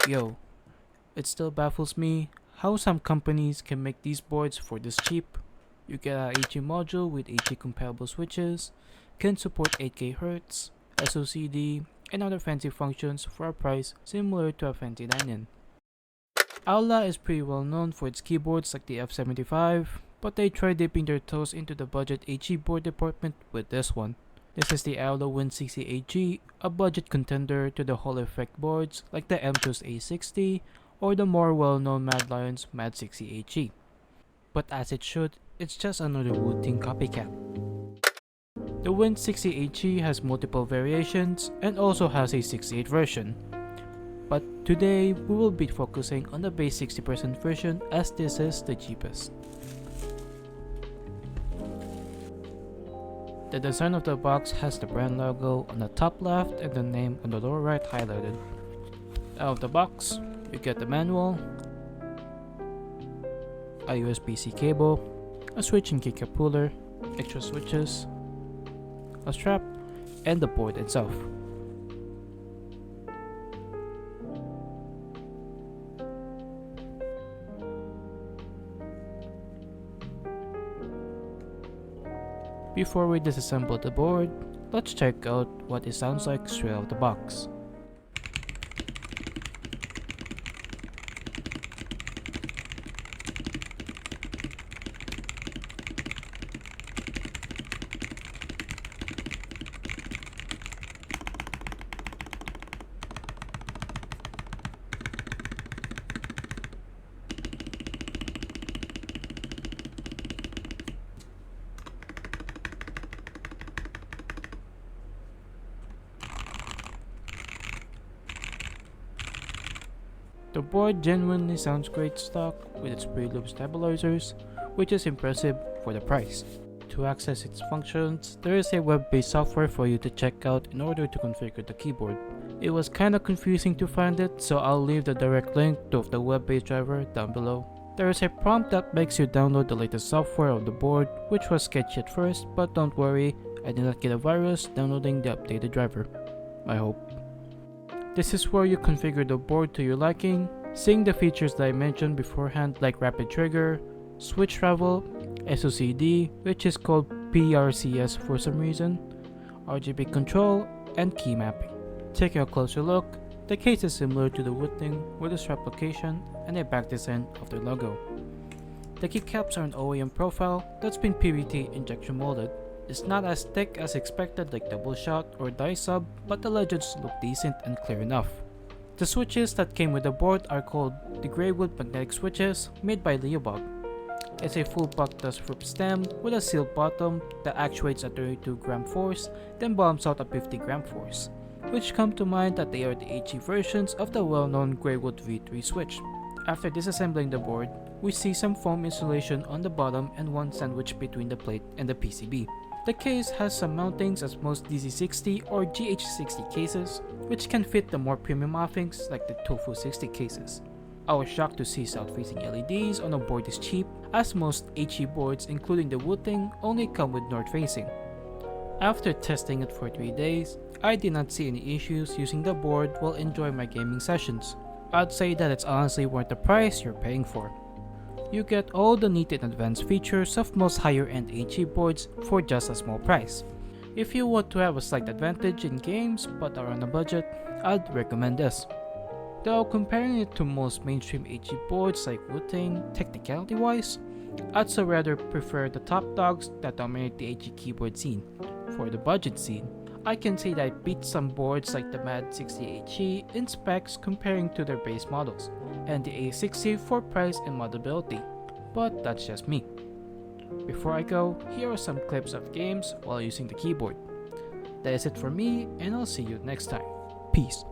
Yo, it still baffles me how some companies can make these boards for this cheap. You get a HE module with HE compatible switches, can support 8K Hz, SOCD, and other fancy functions for a price similar to a fancy dining. Aula is pretty well known for its keyboards like the F75, but they tried dipping their toes into the budget HE board department with this one. This is the Aula Win60 HE, a budget contender to the Hall effect boards like the M2's A60 or the more well-known Mad Lion's Mad 60 HE. But as it should, it's just another Wooting copycat. The Win60 HE has multiple variations and also has a 68 version. But today, we will be focusing on the base 60% version as this is the cheapest. The design of the box has the brand logo on the top left and the name on the lower right highlighted. Out of the box, you get the manual, a USB-C cable, a switch and keycap puller, extra switches, a strap, and the board itself. Before we disassemble the board, let's check out what it sounds like straight out of the box. The board genuinely sounds great stock with its pre-loop stabilizers, which is impressive for the price. To access its functions, there is a web-based software for you to check out in order to configure the keyboard. It was kinda confusing to find it, so I'll leave the direct link to the web-based driver down below. There is a prompt that makes you download the latest software of the board, which was sketchy at first, but don't worry, I did not get a virus downloading the updated driver. I hope. This is where you configure the board to your liking, seeing the features that I mentioned beforehand like rapid trigger, switch travel, SOCD, which is called PRCS for some reason, RGB control, and key mapping. Taking a closer look, the case is similar to the Wooting with a strap location and a back design of their logo. The keycaps are an OEM profile that's been PVT injection molded. It's not as thick as expected like double shot or die sub, but the legends look decent and clear enough. The switches that came with the board are called the Greywood magnetic switches made by Leobog. It's a full buck dust rope stem with a sealed bottom that actuates a 32 gram force, then bombs out a 50 gram force, which come to mind that they are the HE versions of the well-known Greywood V3 switch. After disassembling the board, we see some foam insulation on the bottom and one sandwich between the plate and the PCB. The case has some mountings as most DC60 or GH60 cases, which can fit the more premium offings like the Tofu 60 cases. I was shocked to see south-facing LEDs on a board this cheap, as most HE boards including the Wooting only come with north-facing. After testing it for 3 days, I did not see any issues using the board while enjoying my gaming sessions. I'd say that it's honestly worth the price you're paying for. You get all the neat and advanced features of most higher-end HE boards for just a small price. If you want to have a slight advantage in games but are on a budget, I'd recommend this. Though comparing it to most mainstream HE boards like Wooting, technicality-wise, I'd so rather prefer the top dogs that dominate the HE keyboard scene. For the budget scene, I can say that I beat some boards like the Mad 60 HE in specs comparing to their base models, and the A60 for price and modability, but that's just me. Before I go, here are some clips of games while using the keyboard. That is it for me, and I'll see you next time. Peace.